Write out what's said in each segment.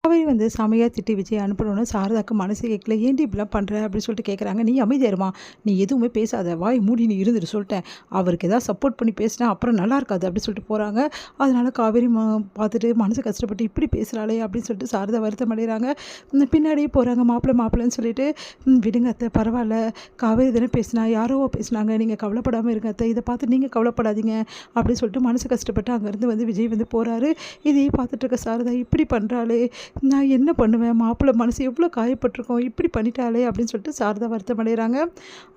காவேரி வந்து செமையா திட்டி விஜய் அனுப்பணும்னு சாரதாக்கு மனசு கேட்கல. ஏன்டி இப்படிலாம் பண்ணுற அப்படின்னு சொல்லிட்டு கேட்குறாங்க. நீ அமைதியா இருமா, நீ எதுவுமே பேசாத, வாய் மூடி நீ இருந்துட்டு சொல்லிட்டேன். அவருக்கு ஏதாவது சப்போர்ட் பண்ணி பேசினா அப்புறம் நல்லா இருக்காது அப்படின்னு சொல்லிட்டு போகிறாங்க. அதனால காவேரி பார்த்துட்டு மனசு கஷ்டப்பட்டு இப்படி பேசுகிறாளே அப்படின்னு சொல்லிட்டு சாரதா வருத்தம் அடைகிறாங்க. பின்னாடியே போகிறாங்க. மாப்பிள்ளைன்னு சொல்லிட்டு விடுங்க அத்தை, பரவாயில்ல, காவேரி தானே பேசினா, யாரோ பேசினாங்க, நீங்கள் கவலைப்படாமல் இருங்க அத்தை, இதை பார்த்து நீங்கள் கவலைப்படாதீங்க அப்படின்னு சொல்லிட்டு மனசு கஷ்டப்பட்டு அங்கேருந்து வந்து விஜய் வந்து போகிறாரு. இதையே பார்த்துட்டு இருக்க சாரதா இப்படி பண்ணுறாளே, நான் என்ன பண்ணுவேன், மாப்பிள்ளை மனசு எவ்வளோ காயப்பட்டிருக்கோம், இப்படி பண்ணிட்டாளே அப்படின்னு சொல்லிட்டு சாரதா வருத்தம் அடைகிறாங்க.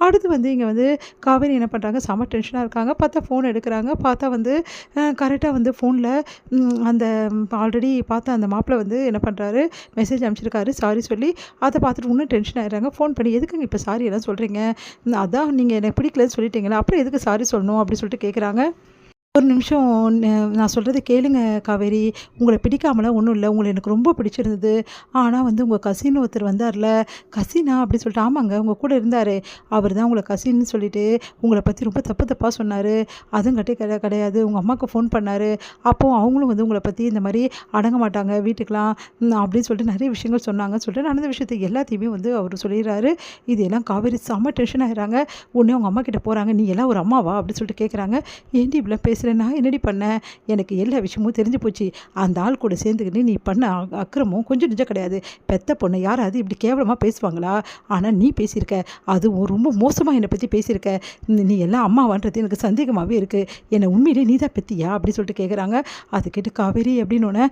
அடுத்து வந்து இங்கே வந்து காவேரி என்ன பண்ணுறாங்க, செம டென்ஷனாக இருக்காங்க. பார்த்தா ஃபோன் எடுக்கிறாங்க. பார்த்தா வந்து கரெக்டாக வந்து ஃபோனில் அந்த ஆல்ரெடி பார்த்த அந்த மாப்பிள்ளை வந்து என்ன பண்ணுறாரு, மெசேஜ் அனுப்பிச்சிருக்காரு சாரி சொல்லி. அதை பார்த்துட்டு இன்னும் டென்ஷன் ஆகிடுறாங்க. ஃபோன் பண்ணி எதுக்குங்க இப்போ சாரி எல்லாம் சொல்கிறீங்க, அதான் நீங்கள் எனக்கு பிடிக்கலன்னு சொல்லிட்டீங்களா, அப்புறம் எதுக்கு சாரி சொல்லணும் அப்படின்னு சொல்லிட்டு கேட்குறாங்க. ஒரு நிமிஷம் நான் சொல்கிறத கேளுங்க காவேரி, உங்களை பிடிக்காமலாம் ஒன்றும் இல்லை, உங்களை எனக்கு ரொம்ப பிடிச்சிருந்தது. ஆனால் வந்து உங்கள் கசின் ஒருத்தர் வந்தார்ல, கசினா அப்படி சொல்லிட்டு, ஆமாங்க உங்கள் கூட இருந்தார், அவர் தான் உங்களை கசின்னு சொல்லிட்டு உங்களை பற்றி ரொம்ப தப்பு தப்பாக சொன்னார். அதுவும் கிடையாது, உங்கள் அம்மாவுக்கு ஃபோன் பண்ணார். அப்போது அவங்களும் வந்து உங்களை பற்றி இந்த மாதிரி அடங்க மாட்டாங்க வீட்டுக்கெலாம் அப்படின்னு சொல்லிட்டு நிறைய விஷயங்கள் சொன்னாங்கன்னு சொல்லிட்டு நடந்த விஷயத்தை எல்லாத்தையுமே வந்து அவர் சொல்லிடுறாரு. இதெல்லாம் காவேரி செம்ம டென்ஷன் ஆகிறாங்க. உடனே அவங்க அம்மா கிட்டே போகிறாங்க. நீ எல்லாம் ஒரு அம்மாவா அப்படின்னு சொல்லிட்டு கேட்குறாங்க. ஏன்டி இப்படிலாம் பேசுகிறேன், நான் என்னடி பண்ணேன், எனக்கு எல்லா விஷயமும் தெரிஞ்சு போச்சு. அந்த ஆள் கூட சேர்ந்துக்கிட்டு நீ பண்ண அக்கிரமும் கொஞ்சம் நிஜம் கிடையாது. பெத்த பொண்ணை யாராவது இப்படி கேவலமாக பேசுவாங்களா, ஆனால் நீ பேசியிருக்க, அதுவும் ரொம்ப மோசமாக என்னை பற்றி பேசியிருக்க. நீ எல்லாம் அம்மாவான்றது எனக்கு சந்தேகமாகவே இருக்குது. என்னை உண்மையிலே நீ தான் பெத்தியா அப்படி சொல்லிட்டு கேட்குறாங்க. அது கேட்டு காவேரி அப்படின்னோடனே,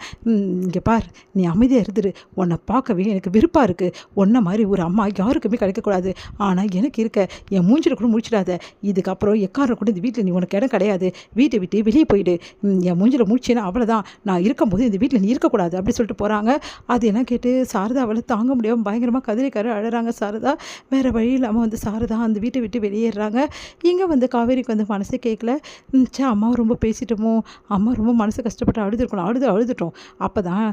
இங்கே பார், நீ அமைதியாக இருந்துரு, உன்னை பார்க்கவே எனக்கு விருப்பாக இருக்குது. உன்னை மாதிரி ஒரு அம்மா யாருக்குமே கிடைக்கக்கூடாது. ஆனால் எனக்கு இருக்க, என் மூஞ்சில் கூட முடிச்சிடாத. இதுக்கப்புறம் எக்காரம் கூட இந்த வீட்டில் நீ உனக்கு இடம் கிடையாது. வீட்டை விட்டு வெளியே போயிடு. என் மூஞ்சில் முடிச்சேன்னா அவ்வளோதான், நான் இருக்கும்போது இந்த வீட்டில் நீ இருக்கக்கூடாது அப்படி சொல்லிட்டு போகிறாங்க. அது எல்லாம் கேட்டு சாரதா அவளை தாங்க முடியாமல் பயங்கரமாக கதறிக்கார அழறாங்க சாரதா. வேறு வழி இல்லாமல் வந்து சாரதா அந்த வீட்டை விட்டு வெளியேறாங்க. இங்கே வந்து காவேரிக்கு வந்து மனசே கேட்கல. அம்மாவை ரொம்ப பேசிட்டோமோ, அம்மா ரொம்ப மனசு கஷ்டப்பட்டு அழுதுருக்கணும், அழுதுட்டோம். அப்போ தான்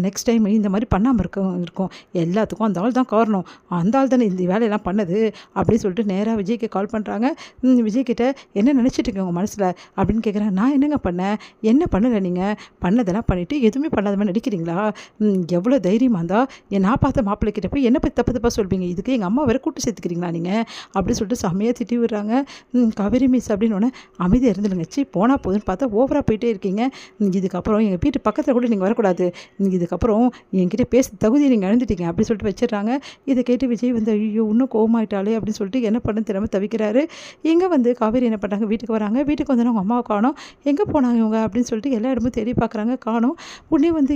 நெக்ஸ்ட் டைம் இந்த மாதிரி பண்ணாமல் இருக்கும். எல்லாத்துக்கும் அந்த ஆள் தான் காரணம், அந்த ஆள் தானே இந்த வேலையெல்லாம் பண்ணது அப்படின்னு சொல்லிட்டு நேராக விஜய்க்கு கால் பண்ணுறாங்க. விஜய்கிட்ட என்ன நினச்சிட்டு இருக்கீங்க உங்கள் மனசில் அப்படின்னு கேட்குறேன். நான் என்னங்க பண்ணேன், என்ன பண்ணலை, நீங்கள் பண்ணதெல்லாம் பண்ணிவிட்டு எதுவுமே பண்ணாத மாதிரி நடிக்கிறீங்களா, எவ்வளோ தைரியமாக இருந்தால் நான் பார்த்த மாப்பிள்ளைக்கிட்ட போய் என்ன பற்றி தப்பு தப்பாக சொல்வீங்க, இதுக்கு எங்கள் அம்மா வேறு கூட்டு சேர்த்துக்கிறீங்களா நீங்கள் அப்படி சொல்லிட்டு செம்மையாக திட்டி விடுறாங்க. காவேரி மிஸ் அப்படின்னோடனே அமைதியாக இருந்துடுங்க, போனால் போதுன்னு பார்த்தா ஓவராக போயிட்டே இருக்கீங்க. இதுக்கப்புறம் எங்கள் வீட்டு பக்கத்தில் கூட நீங்கள் வரக்கூடாது, இதுக்கப்புறம் என்கிட்ட பேச தகுதியை நீங்கள் இழந்துட்டீங்க அப்படி சொல்லிட்டு வச்சிடுறாங்க. இதை கேட்டு விஜய் வந்து ஐயோ இன்னும் கோவமாயிட்டாலே அப்படின்னு சொல்லிட்டு என்ன பண்ண தெரியாமல் தவிக்கிறாரு. இங்கே வந்து காவேரி என்ன பண்ணுறாங்க, வீட்டுக்கு வராங்க. வீட்டுக்கு வந்து அவங்க அம்மாவை காணோம், எங்கே போனாங்க இவங்க அப்படின்னு சொல்லிட்டு எல்லா இடமும் தேடி பார்க்குறாங்க, காணோம். உடனே வந்து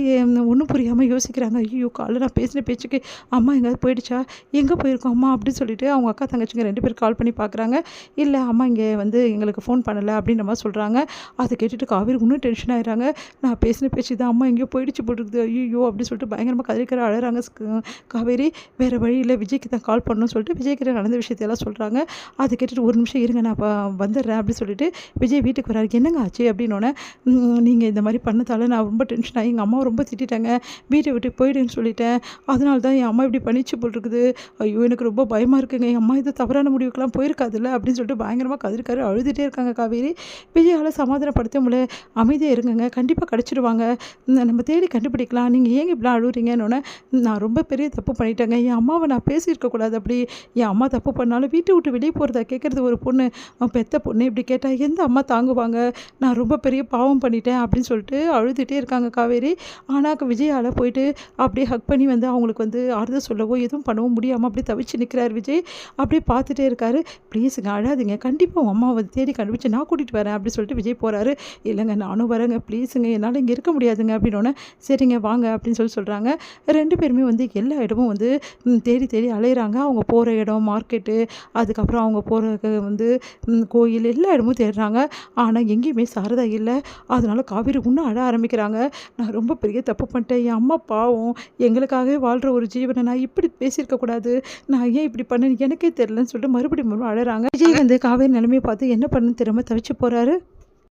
ஒன்றும் புரியாமல் யோசிக்கிறாங்க. ஐயோ காலைல நான் பேசின பேச்சுக்கு அம்மா எங்கேயாவது போயிடுச்சா, எங்கே போயிருக்கோம் அம்மா அப்படின்னு சொல்லிட்டு அவங்க அக்கா தங்கச்சிங்க 2 பேர் கால் பண்ணி பார்க்குறாங்க. இல்லை அம்மா இங்கே வந்து எங்களுக்கு ஃபோன் பண்ணலை அப்படின்ற மாதிரி சொல்கிறாங்க. அதை கேட்டுட்டு காவேரி இன்னும் டென்ஷன் ஆகிடுறாங்க. நான் பேசின பேச்சு தான், அம்மா எங்கேயோ போயிடுச்சு போட்டுருக்குது ஐயோ அப்படின்னு சொல்லிட்டு பயங்கரமாக கதறிக்கிற அழகிறாங்க காவேரி. வேறு வழியில் விஜய்க்கு தான் கால் பண்ணணும்னு சொல்லிட்டு விஜய்கிட்ட நடந்த விஷயத்தையெல்லாம் சொல்கிறாங்க. அதை கேட்டுட்டு ஒரு நிமிஷம் இருங்க நான் வந்துடுறேன் அப்படின்னு சொல்லிட்டு விஜய் வீட்டுக்கு வராரு. என்னங்க ஆச்சு அப்படின்னோடனே, நீங்கள் இந்த மாதிரி பண்ணதால் நான் ரொம்ப டென்ஷன் ஆகி எங்கள் அம்மாவை ரொம்ப திட்டாங்க, வீட்டை விட்டு போயிடுன்னு சொல்லிட்டேன், அதனால தான் என் அம்மா இப்படி பண்ணிச்சு போட்டிருக்குது, ஐயோ எனக்கு ரொம்ப பயமாக இருக்குங்க, என் அம்மா இது தவறான முடிவுக்கெல்லாம் போயிருக்காதுல்ல அப்படின்னு சொல்லிட்டு பயங்கரமாக கதறிக்காரு அழுதுகிட்டே இருக்காங்க காவேரி. விஜயால் சமாதானப்படுத்த முடியல. அமைதியாக இருங்கங்க, கண்டிப்பாக கிடச்சிடுவாங்க, நம்ம தேடி கண்டுபிடிக்கலாம், நீங்கள் ஏங்க இப்படிலாம் அழுகுறீங்கன்னொன்னே, நான் ரொம்ப பெரிய தப்பு பண்ணிட்டேங்க, என் அம்மாவை நான் பேசியிருக்கக்கூடாது, அப்படி என் அம்மா தப்பு பண்ணாலும் வீட்டை விட்டு வெளியே போகிறதா கேட்குறது ஒரு பொண்ணு, பெத்த பொண்ணு இப்படி கேட்டால் எந்த அம்மா தாங்குவாங்க, நான் ரொம்ப பெரிய பாவம் பண்ணிட்டேன் அப்படின்னு சொல்லிட்டு அழுதுகிட்டே இருக்காங்க காவேரி. ஆனால் விஜயால் போயிட்டு அப்படியே ஹக் பண்ணி வந்து அவங்களுக்கு வந்து ஆறுதல் சொல்லவோ எதுவும் பண்ணவும் முடியாமல் அப்படியே தவிச்சு நிற்கிறார் விஜய். அப்படியே பார்த்துட்டே இருக்காரு. ப்ளீஸுங்க அழாதீங்க, கண்டிப்பாக உங்கள் அம்மாவை தேடி கண்டுபிடிச்சி நான் கூட்டிகிட்டு வரேன் அப்படின்னு சொல்லிட்டு விஜய் போகிறாரு. இல்லைங்க நானும் வரேங்க, ப்ளீஸுங்க என்னால் இங்கே இருக்க முடியாதுங்க அப்படின்னோடனே, சரிங்க வாங்க அப்படின்னு சொல்கிறாங்க. 2 பேருமே வந்து எல்லா இடமும் வந்து தேடி தேடி அலையிறாங்க. அவங்க போகிற இடம், மார்க்கெட்டு, அதுக்கப்புறம் அவங்க போகிற வந்து கோயில், எல்லா இடமும் தேடுறாங்க. ஆனால் எங்கேயுமே சாரதா இல்லை. அதனால காவேரி இன்னும் அழ ஆரம்பிக்கிறாங்க. நான் ரொம்ப பெரிய தப்பு பண்ணிட்டேன், என் அம்மா பாவம், எங்களுக்காகவே வாழ்கிற ஒரு ஜீவனை நான் இப்படி பேசியிருக்கக்கூடாது, நான் ஏன் இப்படி பண்ணேன்னு எனக்கே தெரியலன்னு சொல்லிட்டு மறுபடியும் அழறாங்க. விஜய் வந்து காவேரி நிலைமையை பார்த்து என்ன பண்ணுன்னு தெரியாமல் தவிச்சு போகிறாரு.